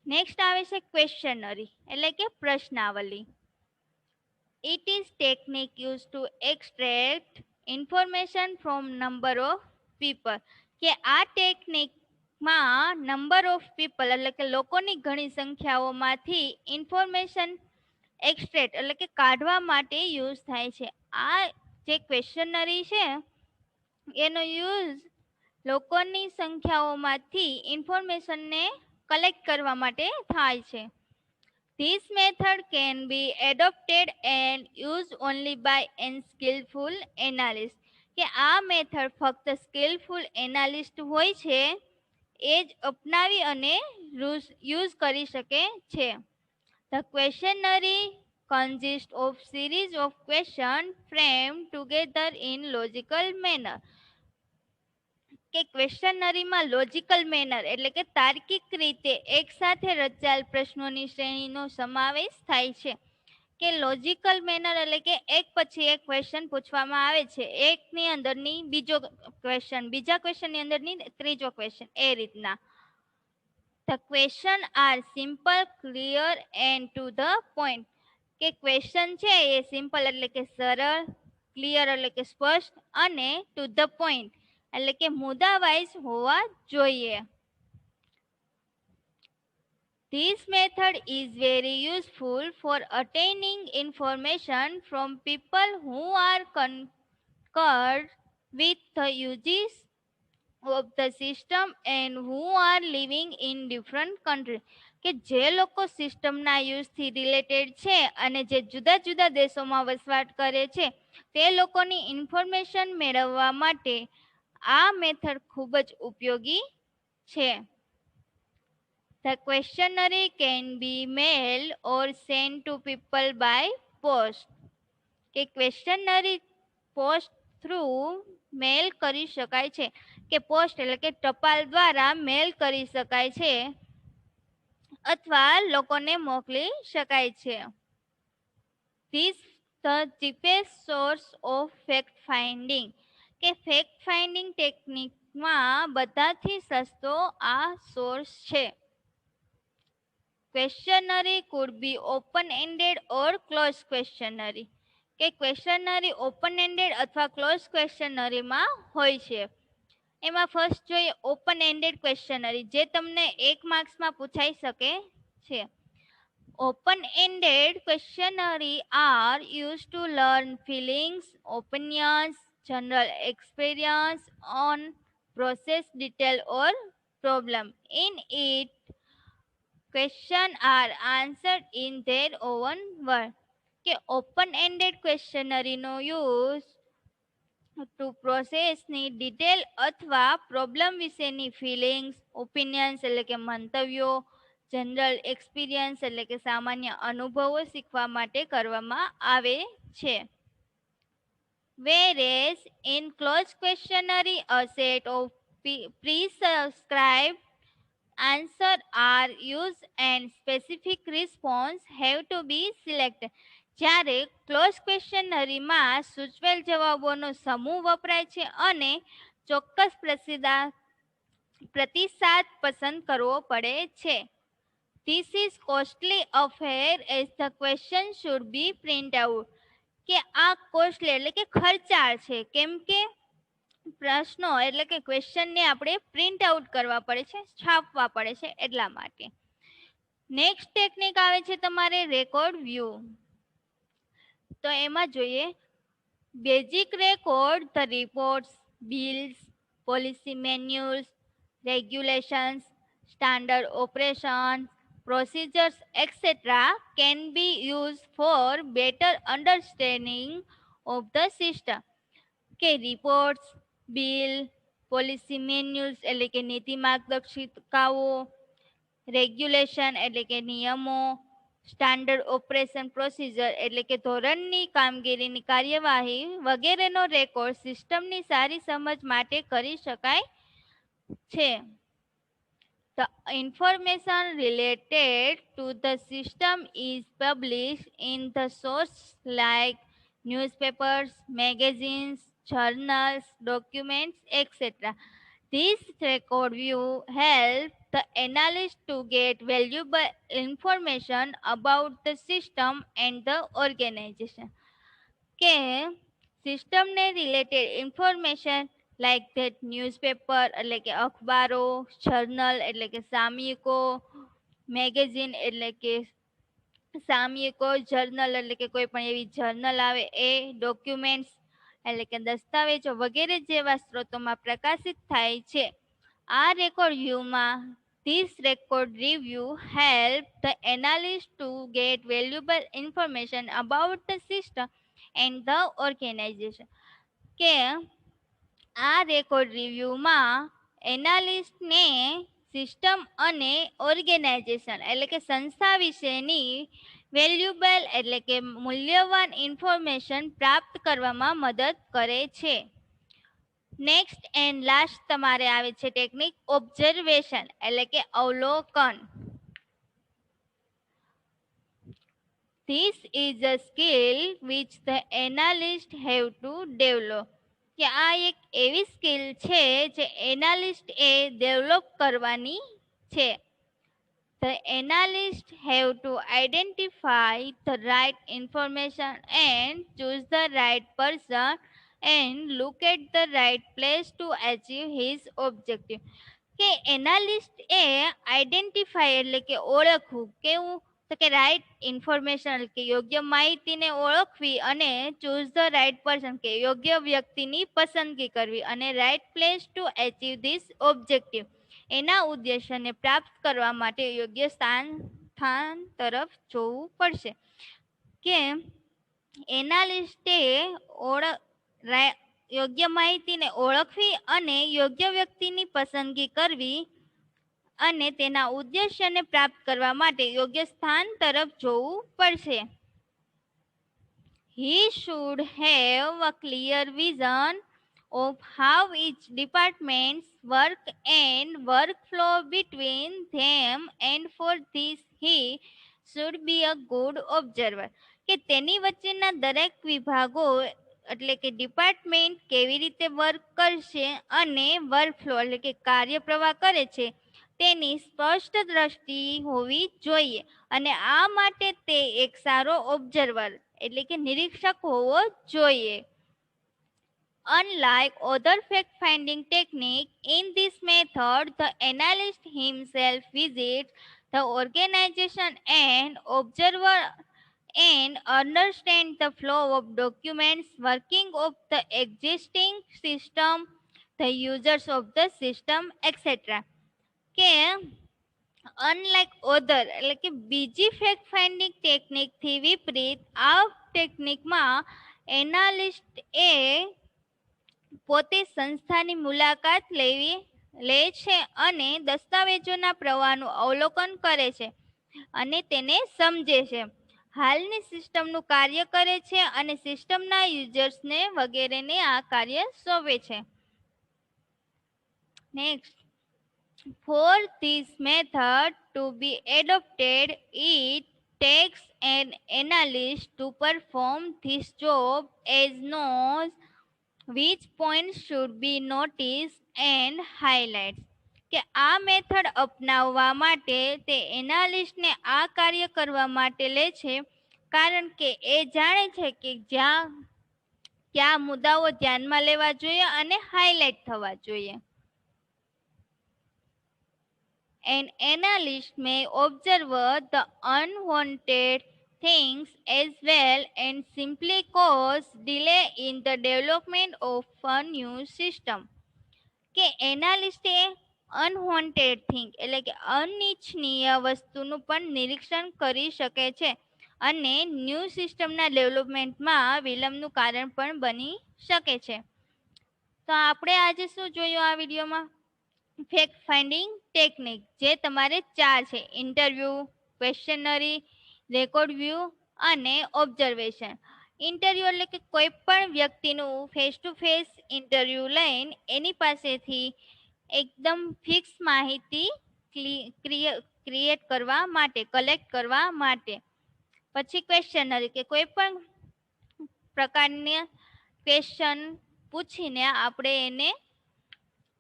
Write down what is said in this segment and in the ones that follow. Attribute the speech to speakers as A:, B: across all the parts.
A: Next આવે છે ક્વેશ્ચનરી એટલે કે પ્રશ્નાવલી. It is technique used to extract information from number of people. કે આ ટેકનિકમાં નંબર ઓફ પીપલ એટલે કે લોકોની ઘણી સંખ્યાઓમાંથી ઇન્ફોર્મેશન એક્સ્ટ્રેક્ટ એટલે કે કાઢવા માટે યુઝ થાય છે. આ જે ક્વેશ્ચનરી છે એનો યુઝ લોકોની સંખ્યાઓમાંથી ઇન્ફોર્મેશનને કલેક્ટ કરવા માટે થાય છે. This method can be adopted and used only by unskillful analysts. કે આ મેથડ ફક્ત સ્કિલફુલ એનાલિસ્ટ હોય છે એ જ અપનાવી અને યુઝ કરી શકે છે. The questionnaire consists of series of questions framed together in logical manner. કે ક્વેશ્ચનરીમાં લોજિકલ મેનર એટલે કે તાર્કિક રીતે એક સાથે રચાયેલ પ્રશ્નોની શ્રેણીનો સમાવેશ થાય છે. કે લોજિકલ મેનર એટલે કે એક પછી એક ક્વેશ્ચન પૂછવામાં આવે છે, એકની અંદરની બીજો ક્વેશ્ચન, બીજા ક્વેશ્ચનની અંદરની ત્રીજો ક્વેશ્ચન, એ રીતના. The question are simple, clear and to the point. કે ક્વેશ્ચન છે એ સિમ્પલ એટલે કે સરળ, ક્લિયર એટલે કે સ્પષ્ટ અને ટુ ધ પોઈન્ટ એટલે કે મુદ્દા વાઇઝ હોવા જોઈએ. This method is very useful for attaining information from people who are concerned with the uses of the system and who are living in different countries. કે જે લોકો સિસ્ટમના યુઝથી રિલેટેડ છે અને જે જુદા જુદા દેશોમાં વસવાટ કરે છે તે લોકોની ઇન્ફોર્મેશન મેળવવા માટે આ મેથડ ખૂબ જ ઉપયોગી છે. The questionnaire can be mailed or sent to people by post. કે ક્વેશ્ચનરી પોસ્ટ થ્રુ મેલ કરી શકાય છે કે પોસ્ટ એટલે કે ટપાલ દ્વારા મેલ કરી શકાય છે અથવા લોકોને મોકલી શકાય છે. This the cheapest source of fact finding. કે ફેક્ટ ફાઇન્ડિંગ ટેકનિકમાં બધાથી સસ્તો આ સોર્સ છે. Questionnaire could be open-ended or closed questionnaire. કે ક્વેશ્ચનરી ઓપન એન્ડેડ અથવા ક્લોઝ ક્વેશ્ચનરીમાં હોય છે. એમાં ફર્સ્ટ જોઈએ ઓપન એન્ડેડ ક્વેશ્ચનરી જે તમને 1 માર્ક્સમાં પૂછાઈ શકે છે. Open ended questionnaire are used to learn feelings, opinions, general experience on process, detail or problem. In it, questions are answered in their own word. કે ઓપન એન્ડેડ ક્વેશ્ચનરીનો યુઝ ટુ પ્રોસેસની detail અથવા problem વિશેની feelings, opinions એટલે કે મંતવ્યો, general experience એટલે કે સામાન્ય અનુભવો શીખવા માટે કરવામાં આવે છે. Whereas in closed questionnaire a set of prescribed answers are used and specific response have to be selected. જ્યારે ક્લોઝ ક્વેશ્ચનરીમાં સૂચવેલ જવાબોનો સમૂહ વપરાય છે અને ચોક્કસ પ્રતિસાદ પસંદ કરવો પડે છે. This is costly affair as the question should be print out. કે આ કોસ્ટલી એટલે કે ખર્ચાળ છે કેમ કે પ્રશ્નો એટલે કે ક્વેશ્ચનને આપણે પ્રિન્ટ આઉટ કરવા પડે છે, છાપવા પડે છે એટલા માટે. નેક્સ્ટ ટેકનિક આવે છે તમારે રેકોર્ડ વ્યૂ. તો એમાં જોઈએ basic record the reports, bills, policy manuals, regulations, standard operations, procedures etc. can be used for better understanding of the system. કે રિપોર્ટ્સ, બિલ, પોલિસી મેન્યુઅલ્સ એટલે કે નીતિ માર્ગદર્શિકાઓ, રેગ્યુલેશન એટલે કે નિયમો, સ્ટાન્ડર્ડ ઓપરેશન પ્રોસિજર એટલે કે ધોરણની કામગીરીની કાર્યવાહી વગેરેનો રેકોર્ડ સિસ્ટમની સારી સમજ માટે કરી શકાય છે. The information related to the system is published in the source like newspapers, magazines, journals, documents, etc. This record view helps the analyst to get valuable information about the system and the organization. કે સિસ્ટમને related information like that newspaper એટલે કે અખબારો, journal એટલે કે સામયિકો, magazine એટલે કે સામયિકો, જર્નલ એટલે કે કોઈ પણ એવી જર્નલ આવે એ, ડોક્યુમેન્ટ્સ એટલે કે દસ્તાવેજો વગેરે જેવા સ્ત્રોતોમાં પ્રકાશિત થાય છે. આ રેકોર્ડ વ્યૂમાં This record review helped the analyst to get valuable information about the system and the organization. કે આ રેકોર્ડ રિવ્યુમાં એનાલિસ્ટને સિસ્ટમ અને ઓર્ગેનાઇઝેશન એટલે કે સંસ્થા વિશેની વેલ્યુબલ એટલે કે મૂલ્યવાન ઇન્ફોર્મેશન પ્રાપ્ત કરવામાં મદદ કરે છે. નેક્સ્ટ એન્ડ લાસ્ટ તમારે આવે છે ટેકનિક ઓબ્ઝર્વેશન એટલે કે અવલોકન. This is a skill which the analyst have to develop. કે આ એક એવી સ્કિલ છે જે એનાલિસ્ટ એ ડેવલપ કરવાની છે. The analyst have to identify the right information and choose the right person and look at the right place to achieve his objective. કે analyst એ identify એટલે કે ઓળખવું, કેવું તો કે રાઈટ ઇન્ફોર્મેશન કે યોગ્ય માહિતીને ઓળખવી અને ચૂઝ ધ રાઈટ પર્સન કે યોગ્ય વ્યક્તિની પસંદગી કરવી અને right place two achieve this objective એના ઉદ્દેશ્યને પ્રાપ્ત કરવા માટે યોગ્ય સ્થાન તરફ જોવું પડશે. કે એનાલિસ્ટે યોગ્ય માહિતીને ઓળખવી અને યોગ્ય વ્યક્તિની પસંદગી કરવી અને તેના ઉદ્દેશ્યને પ્રાપ્ત કરવા માટે યોગ્ય સ્થાન તરફ જોવું પડશે. He should have a clear vision of how each department's work and workflow between them, and for this he should be a good observer. કે તેની વચ્ચેના દરેક વિભાગો એટલે કે ડિપાર્ટમેન્ટ કેવી રીતે વર્ક કરશે અને વર્કફ્લો એટલે કે કાર્યપ્રવાહ કરે છે તેની સ્પષ્ટ દ્રષ્ટિ હોવી જોઈએ અને આ માટે તે એક સારો ઓબ્ઝર્વર એટલે કે નિરીક્ષક હોવો જોઈએ. Unlike other fact-finding techniques, in this method, the analyst himself visits the organization and observer and understand the flow of documents, working of the existing system, the users of the system, etc. કે unlike other એટલે કે બીજી fact finding ટેકનિકથી વિપરીત આ ટેકનિકમાં analyst એ પોતે સંસ્થાની મુલાકાત લે છે અને દસ્તાવેજોના પ્રવાહનું અવલોકન કરે છે અને તેને સમજે છે, હાલની સિસ્ટમનું કાર્ય કરે છે અને સિસ્ટમના યુઝર્સને વગેરેને આ કાર્ય સોંપે છે. Next, for this method to be adopted, it takes an analyst to perform this job as knows which points should be noticed and highlighted. કે આ મેથડ અપનાવવા માટે તે એનાલિસ્ટને આ કાર્ય કરવા માટે લે છે કારણ કે એ જાણે છે કે કયા મુદ્દાઓ ધ્યાનમાં લેવા જોઈએ અને હાઇલાઇટ થવા જોઈએ. An analyst may observe the unwanted things as well and simply cause delay in the development of a new system. કે એનાલિસ્ટે અનવોન્ટેડ થિંગ એટલે કે અનિચ્છનીય વસ્તુનું પણ નિરીક્ષણ કરી શકે છે અને ન્યૂ સિસ્ટમના ડેવલપમેન્ટમાં વિલંબનું કારણ પણ બની શકે છે. તો આપણે આજે શું જોયું આ વિડીયોમાં? ફેક્ટ ફાઇન્ડિંગ ટેકનિક જે તમારે 4 છે: ઇન્ટરવ્યૂ, ક્વેશ્ચનરી, રેકોર્ડ વ્યૂ અને ઓબ્ઝર્વેશન. ઇન્ટરવ્યૂ એટલે કે કોઈ પણ વ્યક્તિનું ફેસ ટુ ફેસ ઇન્ટરવ્યૂ લઈને એની પાસેથી એકદમ ફિક્સ માહિતી ક્રિએટ કરવા માટે, કલેક્ટ કરવા માટે. પછી ક્વેશ્ચનરી કે કોઈ પણ પ્રકારની ક્વેશ્ચન પૂછીને આપણે એને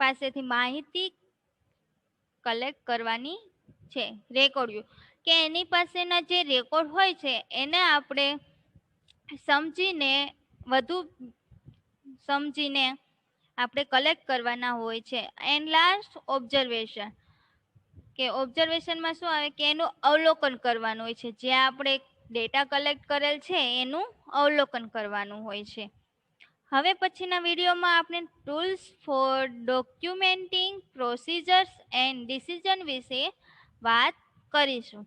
A: પાસેથી માહિતી કલેક્ટ કરવાની છે. રેકોર્ડ કે એની પાસેના જે રેકોર્ડ હોય છે એને આપણે સમજીને વધુ સમજીને આપણે કલેક્ટ કરવાના હોય છે. એન્ડ લાસ્ટ ઓબ્ઝર્વેશન કે ઓબ્ઝર્વેશનમાં શું આવે કે એનું અવલોકન કરવાનું હોય છે. જે આપણે ડેટા કલેક્ટ કરેલ છે એનું અવલોકન કરવાનું હોય છે. હવે પછીના વિડીયોમાં આપણે tools for documenting procedures and decision વિશે વાત કરીશું.